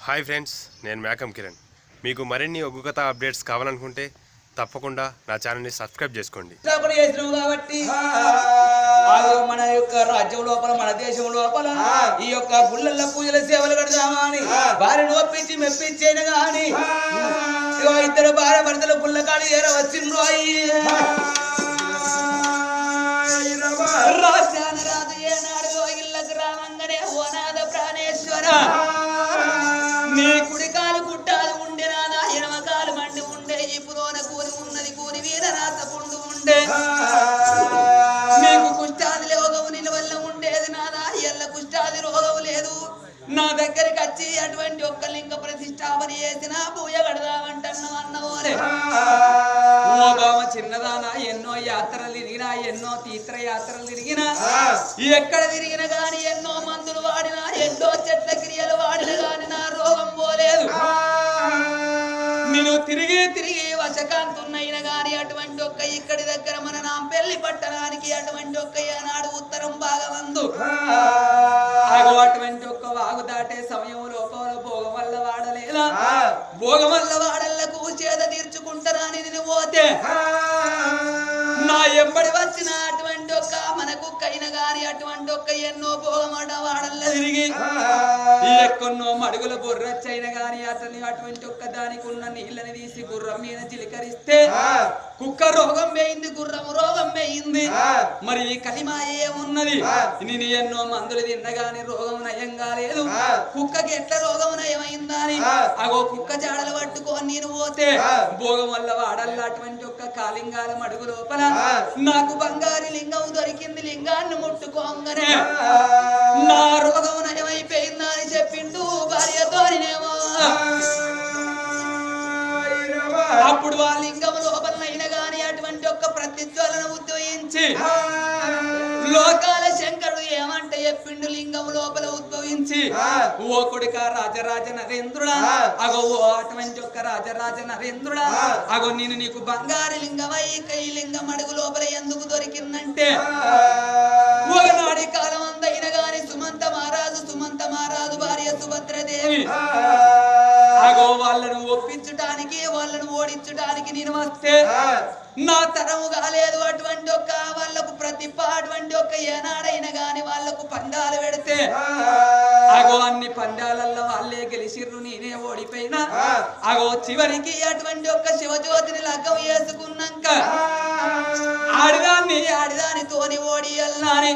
Hi friends, నేను మేకం కిరణ్. మీకు మరిన్ని ఒగ్గు కథ అప్డేట్స్ కావాలనుకుంటే తప్పకుండా నా ఛానల్ని సబ్స్క్రైబ్ చేసుకోండి. కాబట్టి మన యొక్క రాజ్యం లోపల మన దేశం లోపల ఈ యొక్క గుళ్ళల్లో పూజల సేవలు కడదామని భార్యను ఒప్పించి మెప్పించేను గాని ఇద్దరు భార్య భర్తల గుళ్ళ కాడి ఏర వచ్చిండ్రు రాజ్యాన రాజు ఏనాడు ఇళ్ళకు రామంగానే ఓనాద ప్రాణేశ్వర నీ కుడికాలు గుట్టాలు ఉండే నాదా ఎనమకాలు మండి ఉండే ఇప్పుదోన కూని ఉన్నది కూని వీర రాత పుండు ఉండే నీకు కుష్టాది రోగము నిలవల్ల ఉండేది నాదా ఎల్ల కుష్టాది రోగము లేదు నా దగ్గరికి వచ్చి అటువంటి ఒక్క లింగ ప్రతిష్టాపన చేసిన పూజ కడదామంటున్నావు అన్నవోలే చిన్నదానా ఎన్నో యాత్రలు తిరిగినా ఎన్నో తీర్థయాత్రలు తిరిగినా ఎక్కడ తిరిగినా గాని ఎన్నో మందులు వాడినా ఎన్నో చెట్ల క్రియలు వాడినా గాని నా రోగం పోలేదు నేను తిరిగి తిరిగి వశకాంతున్నైనా గాని అటువంటి ఒక్క ఇక్కడి దగ్గర మన నా పెళ్లి పట్టణానికి అటువంటి ఒక్క ఏనాడు ఉత్తరం భాగమందు అటువంటి ఒక్క వాగు దాటే సమయం లోపల భోగం వల్ల వాడలేదా భోగం వల్ల వాడలకు చేద తీర్చుకుంటారా అని నేను పోతే నా ఎంబడి వచ్చిన అటువంటి ఒక్క మనకు కైన గాని అటువంటి ఒక్క ఎన్నో భోగమట వాడల్ల తిరిగి ఎక్కన్నో మడుగుల బొర్రచ్చైన గాని అటువంటి ఒక్క దానికి ఉన్న నీళ్ళని తీసి గుర్రం మీద చిలికరిస్తే కుక్క రోగం వేయింది గుర్రం రోగం వేయింది మరి ఈ కలిమా ఏమున్నది నేను ఎన్నో మందులు తిన్నగాని రోగం నయం కాలేదు కుక్కకి ఎట్లా రోగం నయమైందా అని అగో కుక్క జాడలు పట్టుకొని నేను పోతే భోగం వల్ల వాడల్లా అటువంటి ఒక్క కాలింగాల మడుగు లోపల నాకు బంగారు లింగం దొరికింది లింగాన్ని ముట్టుకోంగనే నా రోగం నయమైపోయిందా అని చెప్పిండు భార్యతోనేమో అప్పుడు ఆ లింగం లోపలైనా గాని అటువంటి ఒక్క ప్రతిజ్వలను ఉద్భవించి లోకాల శంకరుడు ఏమంటే చెప్పిండు లింగం లోపల ఉద్భవించి ఓ కొడుక రాజరాజ నరేంద్రుడా అగో ఓ అటువంటి ఒక్క రాజరాజ నరేంద్రుడా అగో నేను నీకు బంగారు లింగమై ఈ లింగం అడుగు లోపల ఎందుకు దొరికిందంటే ఒకనాడి కాలం అందైన గాని సుమంత మహారాజు భార్య సుభద్రదేవి అగో వాళ్ళను ఒప్పించడానికి వాళ్ళను ఓడించడానికి నేను వస్తే నా తరము కాలేదు అటువంటి ఒక్క వాళ్ళకు ప్రతిభ అటువంటి ఒక్క ఏనాడైనా గాని వాళ్ళకు పందాలు పెడితే అగో అన్ని పందాలల్లో వాళ్ళే గెలిచిర్రు నేనే ఓడిపోయినా అగో చివరికి అటువంటి ఒక్క శివజ్యోతిని లగ్గం వేసుకున్నాక ఆడిదానితోని ఓడియల్లాని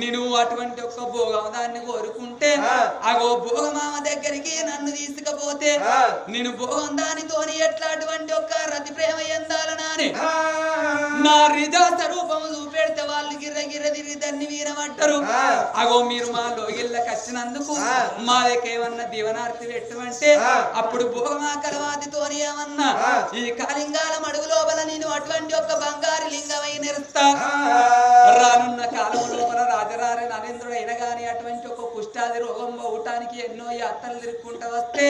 నేను అటువంటి ఒక్క భోగం దాన్ని కోరుకుంటే అగో భోగమామ దగ్గరికి నన్ను తీసుకపోతే నేను భోగం దానితోని ఎట్లా అటువంటి ఒక్క రతి ప్రేమ ఎందాలనాని నా రిజా స్వరూపము చూపెడితే వాళ్ళు గిర్ర తిరిగి దాన్ని వీరమంటారు అగో మీరు మా లోగిళ్ళకి వచ్చినందుకు మా దగ్గర ఏమన్నా దీవనార్తి పెట్టమంటే అప్పుడు భోగమా కలవాతితోని ఏమన్నా ఈ కాలింగాల మడుగు లోపల నేను అటువంటి ఒక్క బంగారు లింగమై నిరుస్తా రానున్న కాలం లోపల రాజరాజ నరేంద్రుడు అయిన గాని అటువంటి ఒక కుష్టాది రోగం పోవటానికి ఎన్నో యాత్రలు తిరుక్కుంటా వస్తే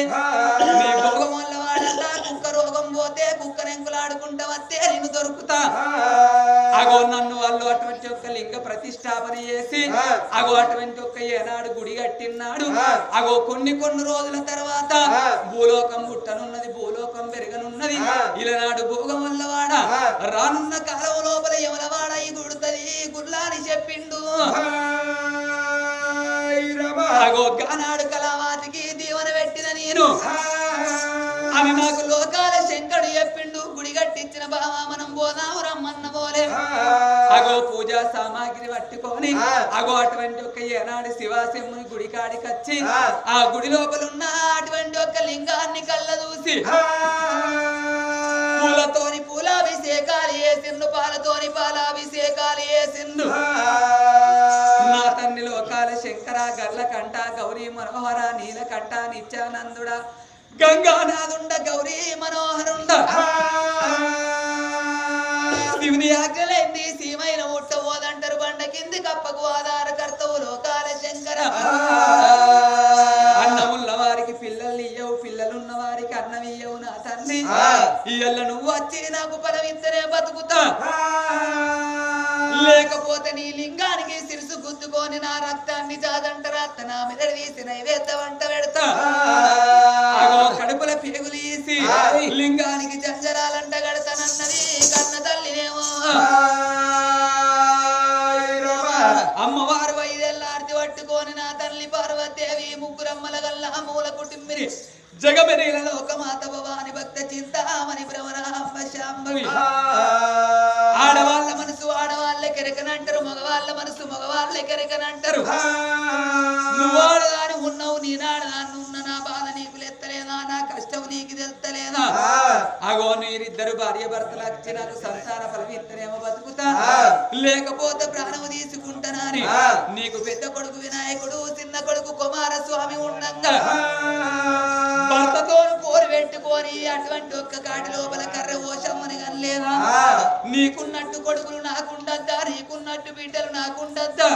నీ భోగం వల్ల వాడల్లా కుక్క రోగం పోతే కుక్కనెంకులాడుకుంటా వస్తే నేను దొరుకుతా అగో నన్ను వాళ్ళు అటువంటి ఒక్క లింగ ప్రతిష్టాపన చేసి అగో అటువంటి ఒక్క ఏనాడు గుడి కట్టినాడు అగో కొన్ని రోజుల తర్వాత భూలోకం పుట్టనున్నది భూలోకం పెరగనున్నది ఇలనాడు భోగం వల్ల వాడ రానున్న కాలం లోపల ఎవలవాడ ఈ గుడుతది గుడ్లాని చెప్పిండు అగో గానాడు కళావాతికి దీవెన పెట్టిన నేను అని నాకు లోకాల శంకరుడు చెప్పిండు గుడి కట్టించిన బావా మనం పోదాము రమ్మన్న పోలే అగో పూజా సామాగ్రి పట్టుకొని అగో అటువంటి ఒక్క ఏనాడు శివాశివుని గుడి కాడికి వచ్చి ఆ గుడి లోపల ఉన్న అటువంటి ఒక్క లింగాన్ని కళ్ళ చూసి పూలతోని పూలాభిషేకాలు చేసిండు పాలతోని పాలాభిషేకాలు చేసిండు నా తన్ని లోకాల శంకర గర్ల కంట గౌరీ మనోహర నీలకంఠ నిత్యానందుడ గంగానాథుండ గౌరీ మనోహరుండ శివుని ఆజ్ఞలేంది సీమైన ఉట్టబోదంటారు బండ కింది కప్పకు ఆధారకర్తవు లోకాల శంకర అన్నమున్న వారికి పిల్లల్ని ఇయ్యవు పిల్లలున్న వారికి అన్నం ఇయ్యవు నా తండ్రి ఇయ్యల్ల నువ్వు వచ్చి నాకు ఫలమిత్తనే బతుకుతా లేకపోతే నీ లింగానికి సిరుసు గుద్దుకొని నా రక్తాన్ని జాదంట రాత్త నా మెదడు తీసి నైవేద్యం వంట పెడతా లింగానికి చంచరాలంట గడతానన్నది కన్న తల్లినేమో అమ్మవారు 5 ఏళ్ల ఆర్తి పట్టుకొని నా తల్లి పార్వతీదేవి ముగ్గురమ్మల గల్లా మూల కుటుంబిని జగమెరిల లోకమాత భవాని భక్త చింతామణి భ్రమరాంబ శాంభవి ఆడవాళ్ళ మనసు ఆడవాళ్ళే కెరకనంటారు మగవాళ్ళ మనసు మగవాళ్ళే కెరకనంటారు నువ్వు ఆడదాని ఉన్నావు నేనాడదాన్ని ఉన్న నా బాధ నీకు లెత్తలేదా నా కష్టం నీకు తెలుస్తలేదా అగో మీరిద్దరు భార్య భర్తలు వచ్చి నాకు సంతాన ఫలం ఇద్దరేమో బతుకుతా లేకపోతే ప్రాణము తీసుకుంటానని నీకు పెద్ద కొడుకు వినాయకుడు చిన్న కొడుకు కుమారస్వామి ఉండంగా భర్తతో కోరి పెట్టుకొని అటువంటి ఒక్క కాటి లోపల కర్ర ఓషమ్మని కనలేదా నీకున్నట్టు కొడుకులు నాకుండద్దా నీకున్నట్టు బిడ్డలు నాకుండద్దా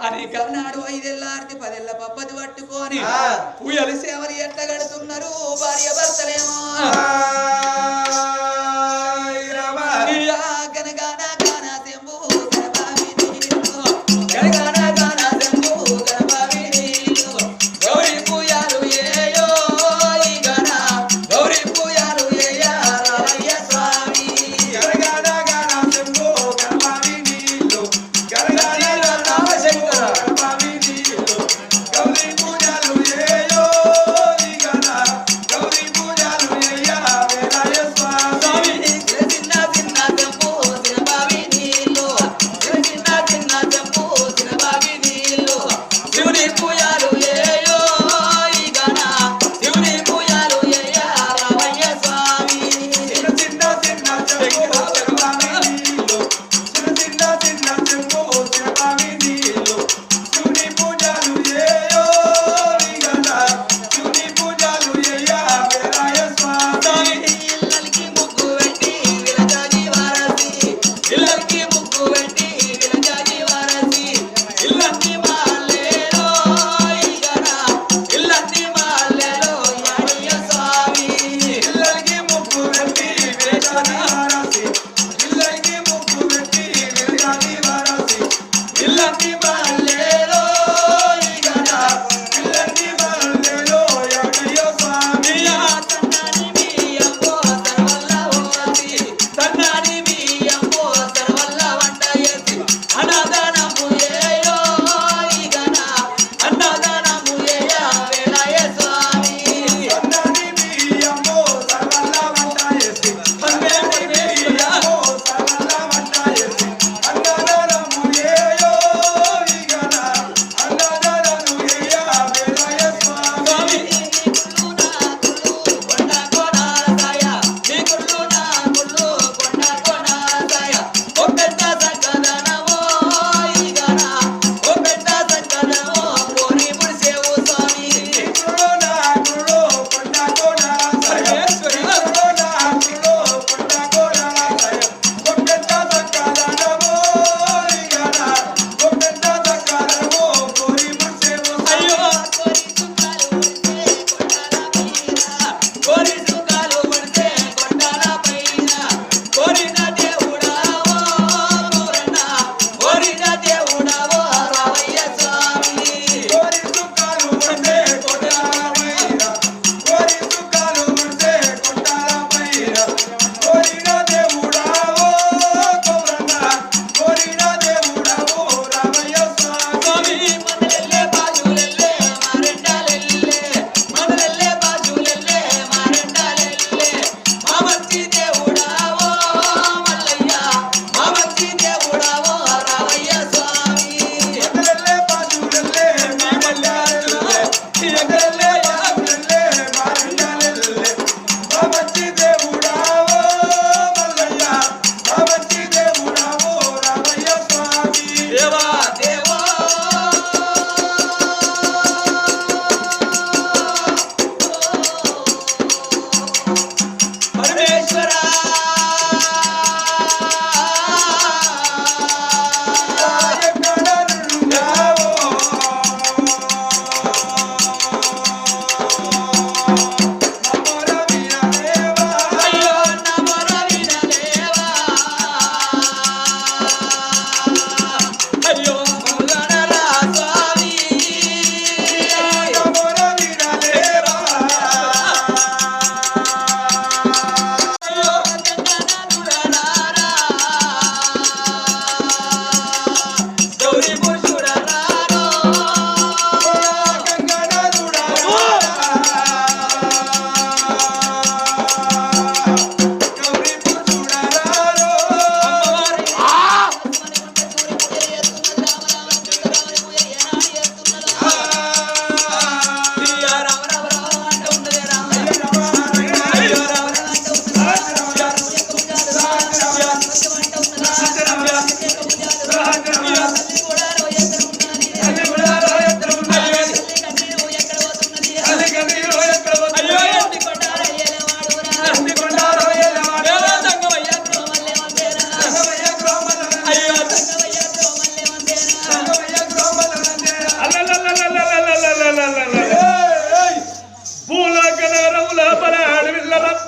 అని కన్నాడు 5 ఏళ్ల ఆర్తి 10 ఏళ్ల పప్పది పట్టుకొని ఉయ్యలు సేవలు ఎట్లా గడుతున్నారు భార్య భర్తలేమో గనగాన గాన శంభు గణపావి నీలో గనగాన గాన శంభు గణపావి నీలో గౌరీ పూయాలు ఏయో ఈ గణ గౌరీ పూయాలు ఏయా రామయ్య స్వామి గనగాన గాన శంభో గణపావి నీలో గనగాన గాన శంకర గణపావి నీలో గౌరీ పూజలు ఏయో ఈ గణ గౌరీ పూజలు ఏయా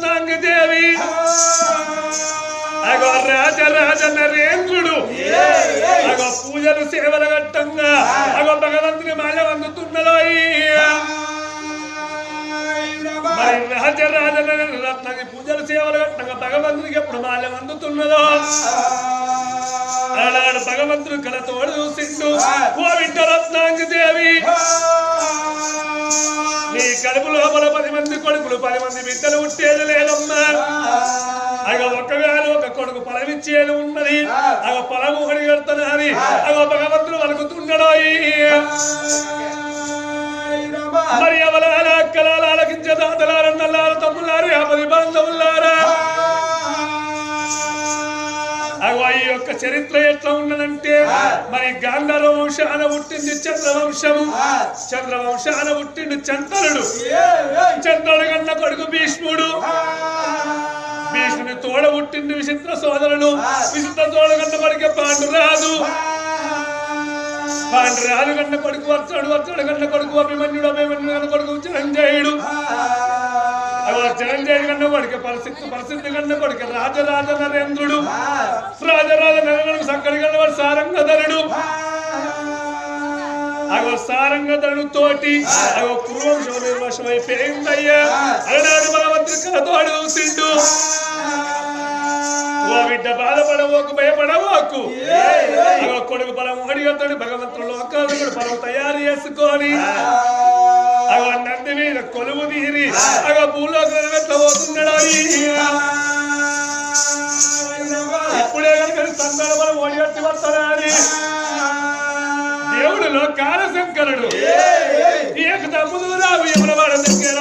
రత్నాంగ దేవి అగో రాజరాజ నరేంద్రుడు అగో పూజలు సేవల ఘట్టంగా అగో భగవంతుని మాల అందుతున్నలో మరి రాజరాజ రత్నాంగి పూజలు సేవల ఘట్టంగా భగవంతునికి ఎప్పుడు మాల అందుతున్నదో అలాడు భగవంతుడు కళతోడు చూసిండు ఓ వింట రత్నాంగ దేవి నీ కడుపు లోపల 10 మంది కొడుకులు 10 మంది బిడ్డలు ఉట్టేది లేదమ్మా అగ ఒక్కగాను ఒక కొడుకు పొలమిచ్చేది ఉన్నది అగ పొలము ఒకటి కడుతున్నది అగ భగవంతుడు వలుకుతున్నాడు మరి ఎవరాల అక్కలాల ఆలకించే దాతలార నల్లార తమ్ములారు 50 బాంధవులారా అగో ఈ యొక్క చరిత్ర ఎట్లా ఉన్నదంటే మరి గాంధార వంశాన పుట్టింది చంద్రవంశాన పుట్టిండు చంద్రుడు కన్న కొడుకు భీష్ముడు భీష్ముని తోడ పుట్టిండు విచిత్ర సోదరుడు విచిత్ర తోడ కన్న కొడుకు పాండురాజు కన్న కొడుకు వర్చడు కన్న కొడుకు అభిమన్యుడు కన్న కొడుకు చిరంజయుడు చిరంజీవి కన్నా కొడుకు పరిస్థితి కన్నా కొడుకు రాజరాజ నరేంద్రుడు రాజరాజ నరేంద్రుడు సంకడి కన్నవాడు సారంగధరుడు అగో సారంగధరుడు తోటి అగో కురువంశం నిర్వశం అయిపోయిందయ్యా అలనాడు భగవంతుడి కలతోడు చూసిండు ఓ బిడ్డ బాధపడవోకు భయపడవోకు అగో కొడుకు బలం అడిగతాడు భగవంతుడు లోకాలు బలం తయారు చేసుకొని అగో నంది మీద కొలువు తీరి అగో భూలోకం ఎట్లా పోతున్నాడు ఇప్పుడే కనుక సంతాన బలం ఓడిగట్టి వస్తాడని దేవుడులో కాలశంకరుడు ఏక తమ్ముడు రావు ఎవరి వాడ దగ్గర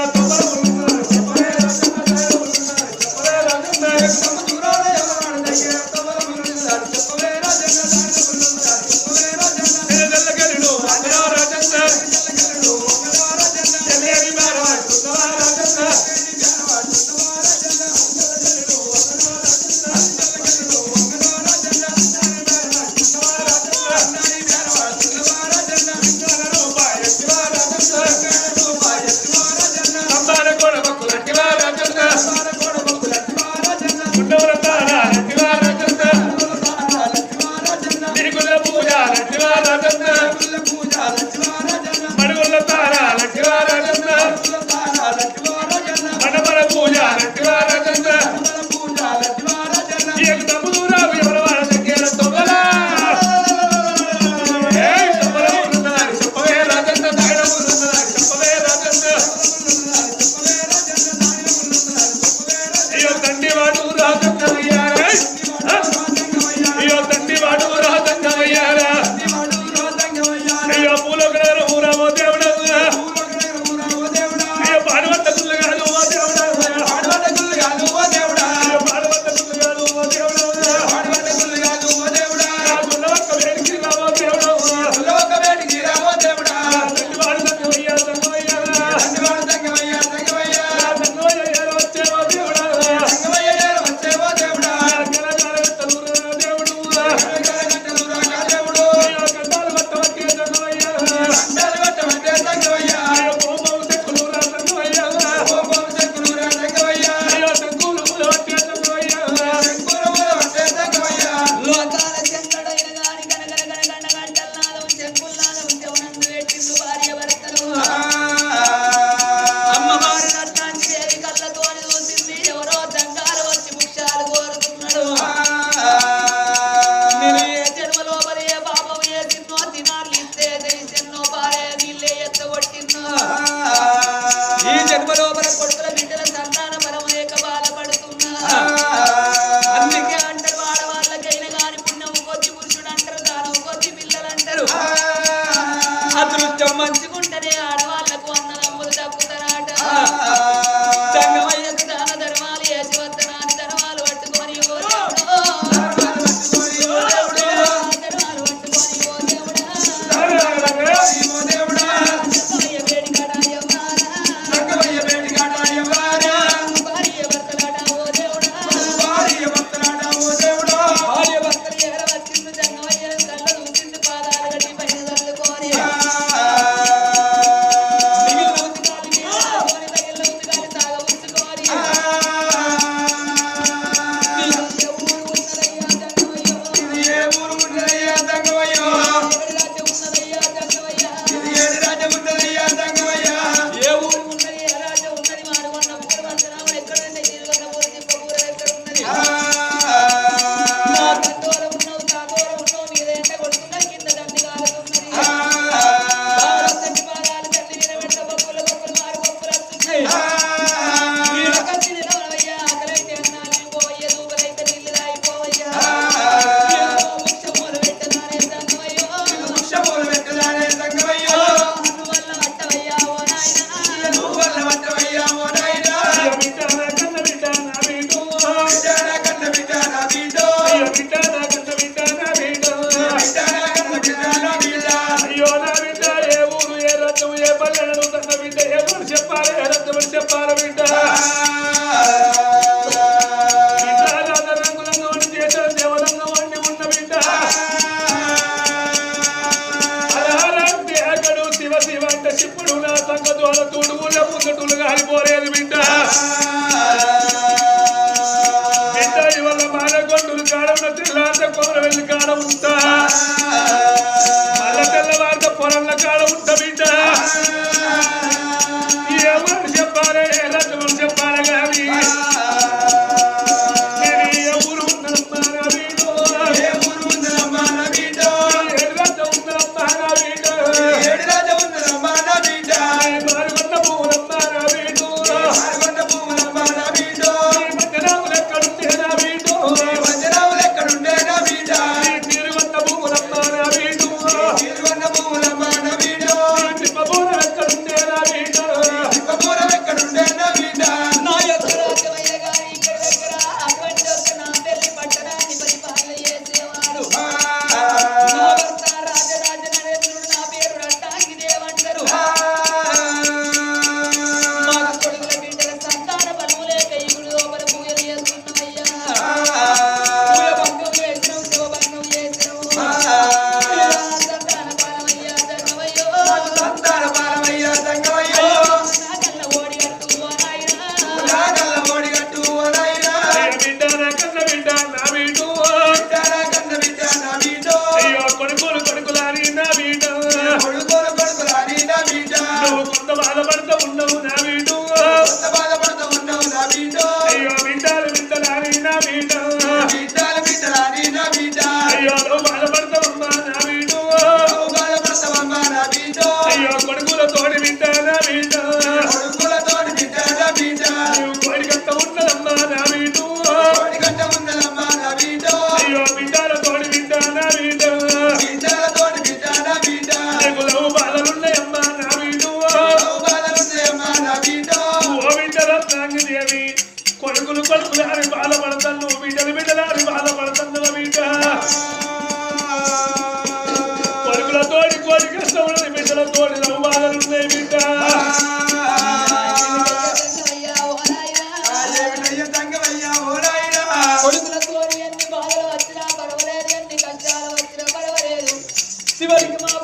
అదృష్టం మంచుకుంటేనే ఆడవాళ్లకు అన్నదమ్ములు తప్పుతారట. సంగమయ్యకు దాన ధర్మాలు వేసి వద్దనాని ధర్మాలు పట్టుకొని చెప్పాలి బిడ్డ రంగులంగా వండి చేశారు దేవరంగా వండి ఉన్న బిడ్డ అలారంటే అక్కడు శివ శివ అంటే శివుడు నా సంగతుల తుడుగుల ముందటులు కాలిపోలేదు బిడ్డ బిడ్డ ఇవాళ మానగొండులు కాడవున తెల్లాంత కోర వెళ్ళి కాడ ఉంటా మళ్ళా తెల్లవారిత పొరల్ల కాడ ఉంటా బిడ్డ ఏమని చెప్పాలి ఏ రకమని చెప్పాలి కానీ కొడుకులు కొడుకులు అని బాధపడతాను బిడ్డలు బిడ్డలు అని బాధపడతాను బిడ్డ కొడుకులతోటి కోడి కష్టం బిడ్డలతోటి నవ్వు బాధలున్నాయి బిడ్డ కొడుకులతోటి ఎన్ని బాధలు వచ్చినా పర్వాలేదు ఎన్ని కష్టాలు వచ్చినా పర్వాలేదు చివరికి మా